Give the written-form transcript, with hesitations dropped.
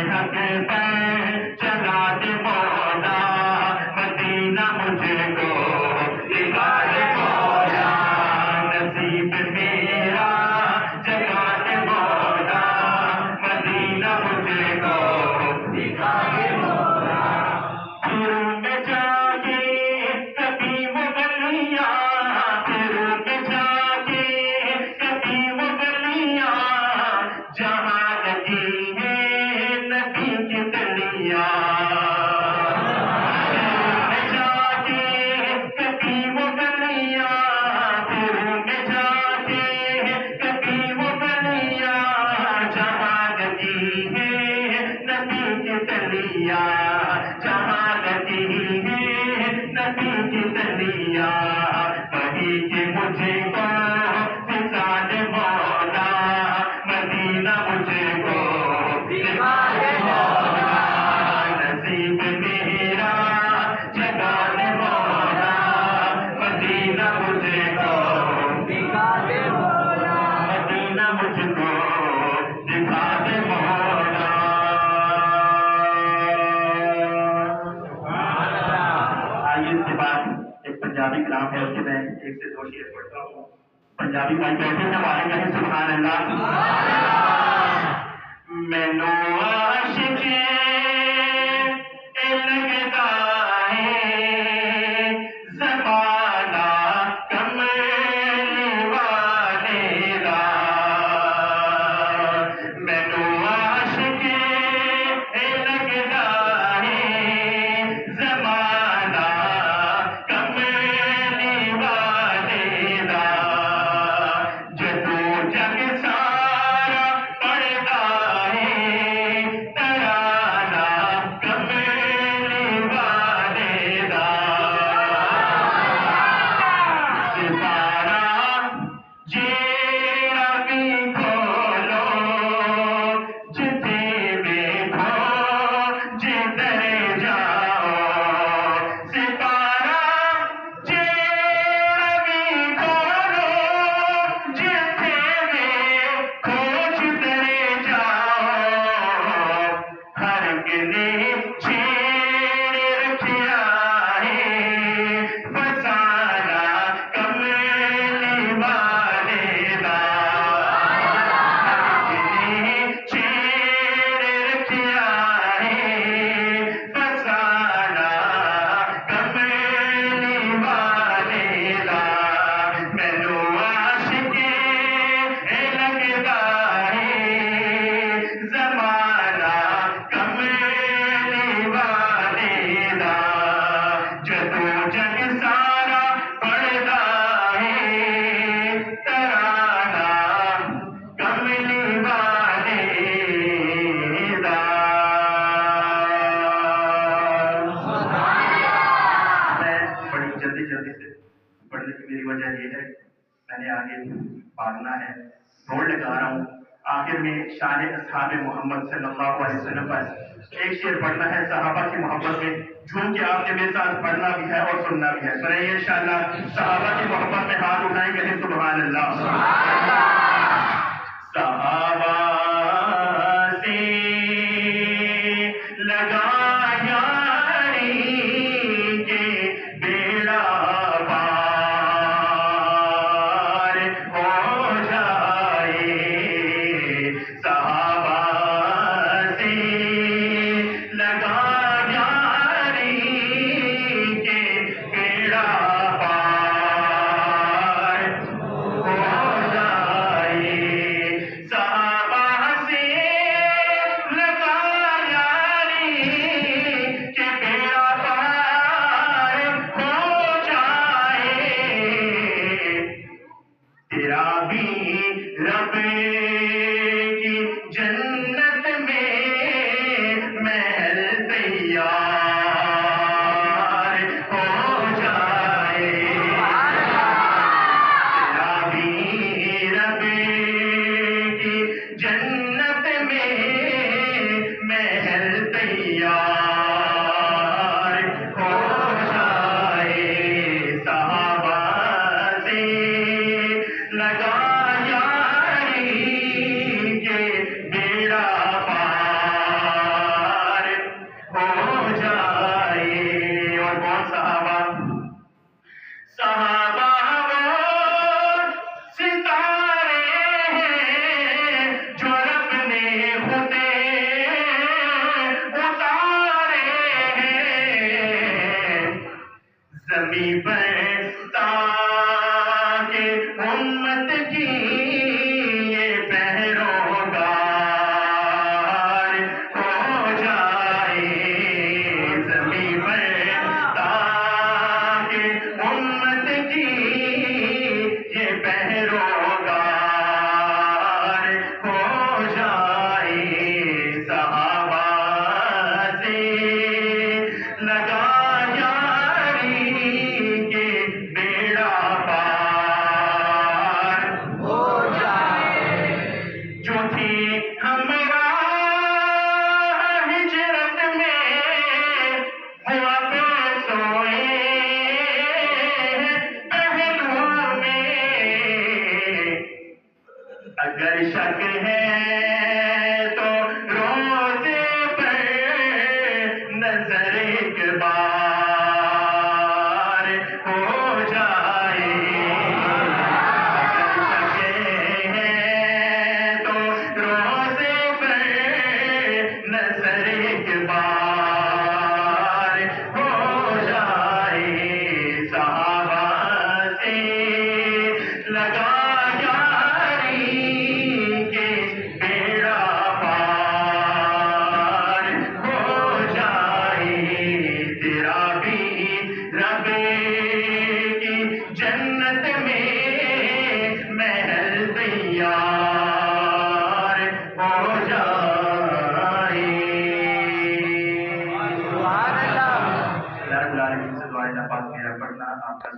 حق پر چلا دے مولا مدینہ مجھ کو دکھا دے مولا نصیب میرا جگا دے مولا مدینہ مجھ کو دکھا دے مولا پھر میں جا کے کبھی وہ گلیاں پھر میں جا کے کبھی وہ گلیاں جہاں لگی ہے نبی کی گلیاں میں جا کے کبھی وہ گلیاں پھر میں جا کے کبھی وہ گلیاں جہاں لگی ہے نبی کی گلیاں جہاں لگی ہے نبی کی گلیاں وہی کہ مجھے کو فضا دے مولا مدینہ مجھے کو دکھا دے مولا نصیب میرا جگا دے مولا مدینہ مجھے کو دکھا دے مولا مدینہ مجھ کو دکھا دے مولا آئیے اس کے بعد ایک پنجابی کلام ہے اس کے میں ایک سے دو شعر پڑھتا ہوں پنجابی بھائی بیٹھے ہیں ہمارے کہیں سبحان اللہ مینو عاشق لگتا ہے زمانہ کملی والے دا مینو عاشق لگتا ہے زمانہ کملی والے دا جدو جگ سارا پڑھتا ہے ترانہ کملی والے دا ستارہ جیڑا بھی کھولو جتے دیکھو جدھر جاؤ ستارہ جیڑا بھی کھولو جتے دیکھو جدھر جاؤ ہر گلے چھیڑ رکھیا ہے فسانہ کملی والے دا ہر گلے چھیڑ رکھیا ہے فسانہ کملی والے دا مینو عاشق لگتا ہے زمانہ کملی والے دا جدو جگ سارا پڑھتا ہے ترانہ کملی والے دا میں بڑی جلدی سے پڑھنے کی میری وجہ یہ ہے میں نے آگے پڑھنا ہے دوڑ لگا رہا ہوں آخر میں شان اصحاب محمد صلی اللہ علیہ وسلم پر ایک شعر پڑھنا ہے صحابہ کی محبت میں جھوم کے آپ کے میرے ساتھ پڑھنا بھی ہے اور سننا بھی ہے سنائیے انشاءاللہ صحابہ کی محبت میں ہاتھ اٹھائیں گے سبحان اللہ صحابہ سے لگا یاری کے بیڑا پار ہو جائے صحابہ سے لگا یاری کے بیڑا پار ہو جائے صحابہ خودے اتارے ہیں زمیں پر تاکہ امت کی یہ پیروکار ہو جائے زمیں پر تاکہ امت کی یہ پیروکار ہو جائے صحابہ سے لگا جو تھی ہمراہ ہجرت میں ہوا پہ سوئے پہلو میں اگر شک ہے تو روزے پر نظر ایک بار ہو جائے نظر ایک بار ہو جائے صحابہ سے لگا یاری کے بیڑا پار ہو جائے تیرا بھی رب کی جنت میں محل تیار ہو جائے اللہ رب العالمین سے دعا پاک میرا پڑھنا آپ کا